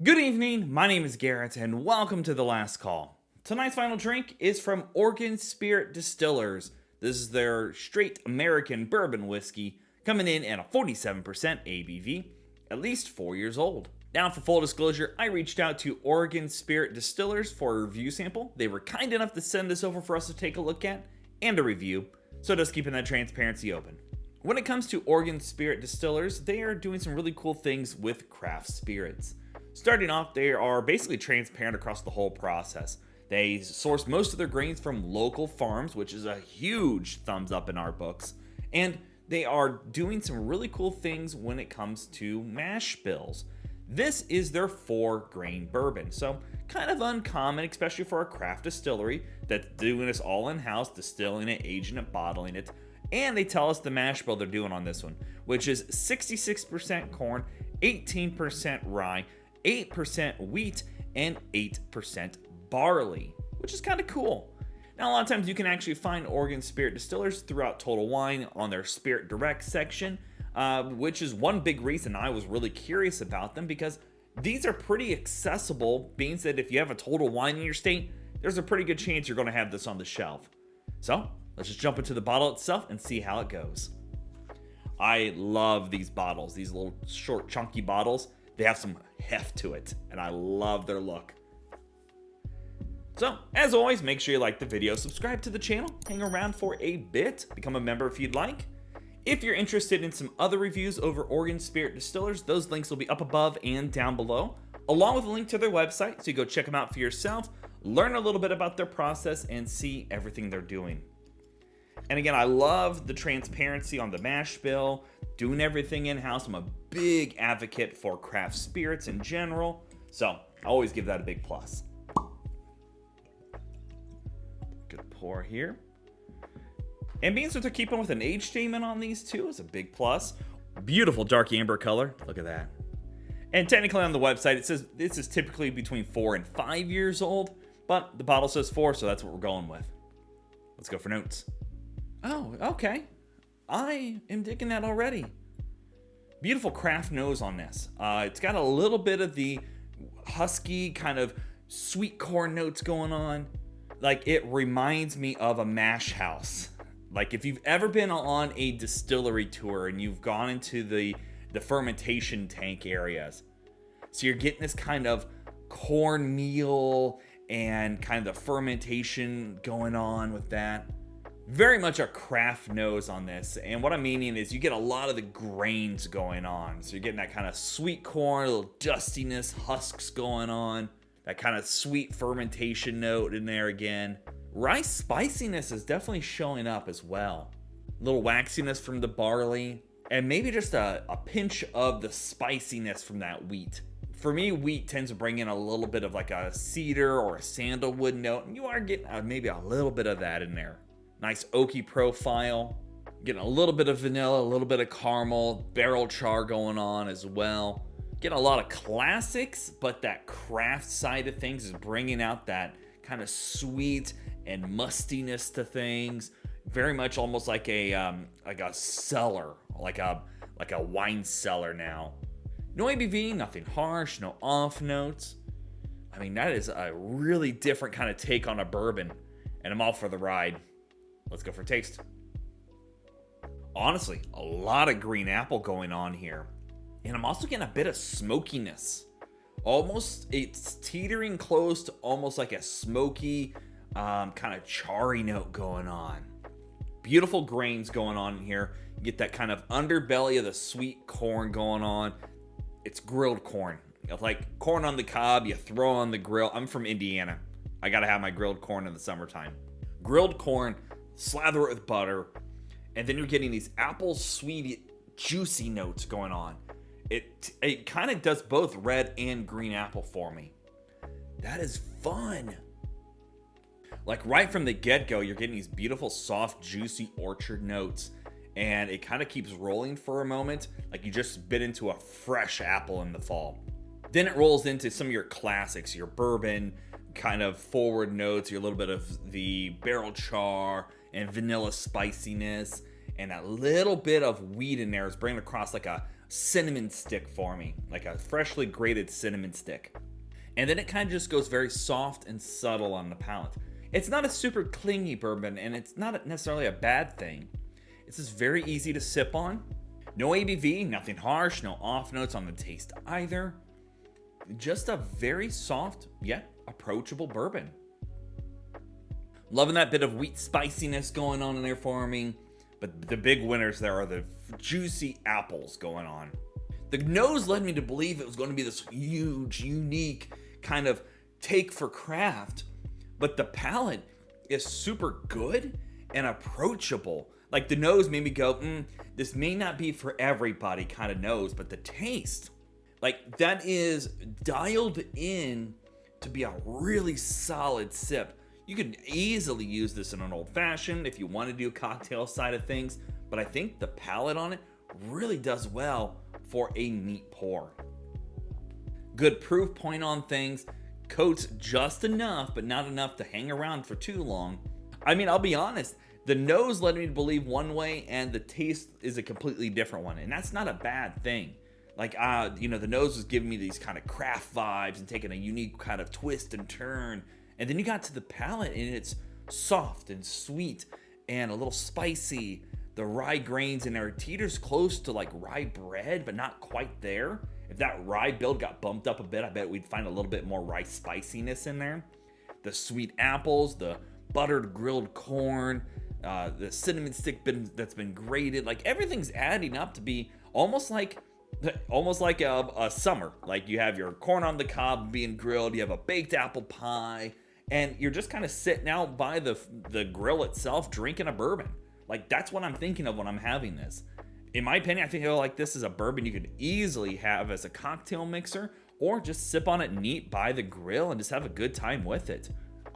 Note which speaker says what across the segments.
Speaker 1: Good evening, my name is Garrett, and welcome to The Last Call. Tonight's final drink is from Oregon Spirit Distillers. This is their straight American bourbon whiskey, coming in at a 47% ABV, at least 4 years old. Now, for full disclosure, I reached out to Oregon Spirit Distillers for a review sample. They were kind enough to send this over for us to take a look at, and a review, so just keeping that transparency open. When it comes to Oregon Spirit Distillers, they are doing some really cool things with craft spirits. Starting off, they are basically transparent across the whole process. They source most of their grains from local farms, which is a huge thumbs up in our books. And they are doing some really cool things when it comes to mash bills. This is their 4-grain bourbon, so kind of uncommon, especially for a craft distillery that's doing this all in-house, distilling it, aging it, bottling it. And they tell us the mash bill they're doing on this one, which is 66% corn, 18% rye, 8% wheat, and 8% barley, which is kind of cool. Now, a lot of times you can actually find Oregon Spirit Distillers throughout Total Wine on their Spirit Direct section, which is one big reason I was really curious about them, because these are pretty accessible, being that if you have a Total Wine in your state, there's a pretty good chance you're going to have this on the shelf. So, let's just jump into the bottle itself and see how it goes. I love these bottles, these little short, chunky bottles. They have some heft to it, and I love their look. So, as always, make sure you like the video, subscribe to the channel, hang around for a bit, become a member if you'd like. If you're interested in some other reviews over Oregon Spirit Distillers, those links will be up above and down below, along with a link to their website, so you go check them out for yourself, learn a little bit about their process, and see everything they're doing. And again, I love the transparency on the mash bill, doing everything in-house. I'm a big advocate for craft spirits in general, so I always give that a big plus. Good pour here. And being that they're keeping with an age statement on these too is a big plus. Beautiful dark amber color. Look at that. And technically on the website, it says this is typically between 4 and 5 years old, but the bottle says 4, so that's what we're going with. Let's go for notes. Oh, okay. I am digging that already. Beautiful craft nose on this. It's got a little bit of the husky kind of sweet corn notes going on. Like, it reminds me of a mash house. Like, if you've ever been on a distillery tour and you've gone into the fermentation tank areas. So you're getting this kind of cornmeal and kind of the fermentation going on with that. Very much a craft nose on this, and what I'm meaning is you get a lot of the grains going on. So you're getting that kind of sweet corn, a little dustiness, husks going on, that kind of sweet fermentation note in there again. Rice spiciness is definitely showing up as well. A little waxiness from the barley, and maybe just a pinch of the spiciness from that wheat. For me, wheat tends to bring in a little bit of like a cedar or a sandalwood note, and you are getting maybe a little bit of that in there. Nice oaky profile. Getting a little bit of vanilla, a little bit of caramel, barrel char going on as well. Getting a lot of classics, but that craft side of things is bringing out that kind of sweet and mustiness to things. Very much almost like a cellar, like a wine cellar now. No ABV, nothing harsh, no off notes. I mean, that is a really different kind of take on a bourbon, and I'm all for the ride. Let's go for taste. Honestly, a lot of green apple going on here. And I'm also getting a bit of smokiness. Almost, it's teetering close to almost like a smoky, kind of charry note going on. Beautiful grains going on in here. You get that kind of underbelly of the sweet corn going on. It's grilled corn. It's like corn on the cob, you throw on the grill. I'm from Indiana. I gotta have my grilled corn in the summertime. Grilled corn, slather it with butter, and then you're getting these apple sweet juicy notes going on. It kind of does both red and green apple for me. That is fun. Like right from the get-go, you're getting these beautiful soft juicy orchard notes, and it kind of keeps rolling for a moment like you just bit into a fresh apple in the fall. Then it rolls into some of your classics, your bourbon kind of forward notes, your little bit of the barrel char and vanilla spiciness, and a little bit of wheat in there is bringing across like a cinnamon stick for me, like a freshly grated cinnamon stick. And then it kind of just goes very soft and subtle on the palate. It's not a super clingy bourbon, and it's not necessarily a bad thing. It's just very easy to sip on. No ABV, nothing harsh, no off notes on the taste either. Just a very soft yet approachable bourbon. Loving that bit of wheat spiciness going on in there for me. But the big winners there are the juicy apples going on. The nose led me to believe it was going to be this huge, unique kind of take for craft. But the palate is super good and approachable. Like the nose made me go, this may not be for everybody kind of nose, but the taste, like that is dialed in to be a really solid sip. You could easily use this in an old fashioned if you want to do a cocktail side of things, but I think the palate on it really does well for a neat pour. Good proof point on things, coats just enough, but not enough to hang around for too long. I mean, I'll be honest, the nose led me to believe one way and the taste is a completely different one, and that's not a bad thing. Like, the nose was giving me these kind of craft vibes and taking a unique kind of twist and turn. And then you got to the palate and it's soft and sweet and a little spicy. The rye grains in there teeters close to like rye bread, but not quite there. If that rye build got bumped up a bit, I bet we'd find a little bit more rye spiciness in there. The sweet apples, the buttered grilled corn, the cinnamon stick that's been grated, like everything's adding up to be almost like a summer. Like you have your corn on the cob being grilled, you have a baked apple pie, and you're just kind of sitting out by the grill itself drinking a bourbon. Like that's what I'm thinking of when I'm having this. In my opinion, I feel like this is a bourbon you could easily have as a cocktail mixer or just sip on it neat by the grill and just have a good time with it.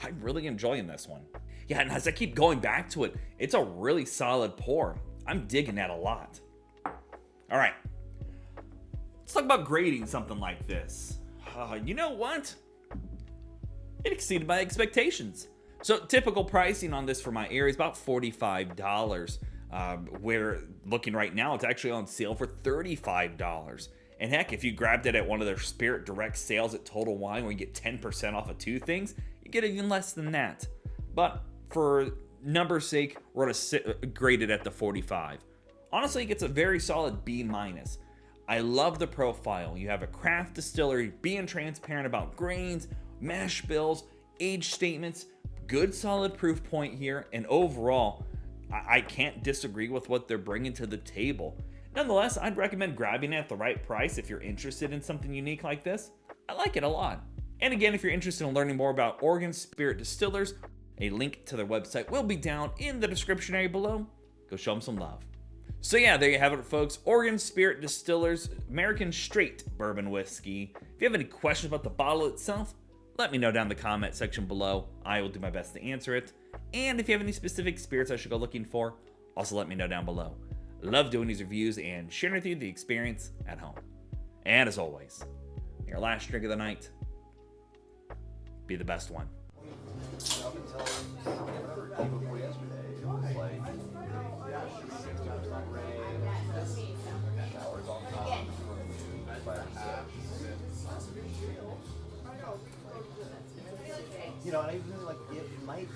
Speaker 1: I'm really enjoying this one. Yeah, and as I keep going back to it, it's a really solid pour. I'm digging that a lot. All right, let's talk about grading something like this. You know what? It exceeded my expectations. So typical pricing on this for my area is about $45. Where looking right now, it's actually on sale for $35. And heck, if you grabbed it at one of their Spirit Direct sales at Total Wine where you get 10% off of two things, you get even less than that. But for number's sake, we're going to grade it at the 45. Honestly, it gets a very solid B-. I love the profile. You have a craft distillery being transparent about grains, mash bills, age statements, good solid proof point here, and overall, I can't disagree with what they're bringing to the table. Nonetheless, I'd recommend grabbing it at the right price if you're interested in something unique like this. I like it a lot. And again, if you're interested in learning more about Oregon Spirit Distillers, a link to their website will be down in the description area below. Go show them some love. So yeah, there you have it, folks. Oregon Spirit Distillers American Straight Bourbon Whiskey. If you have any questions about the bottle itself, let me know down in the comment section below. I will do my best to answer it. And if you have any specific spirits I should go looking for, also let me know down below. Love doing these reviews and sharing with you the experience at home. And as always, your last drink of the night, be the best one.
Speaker 2: You know, and I even like it might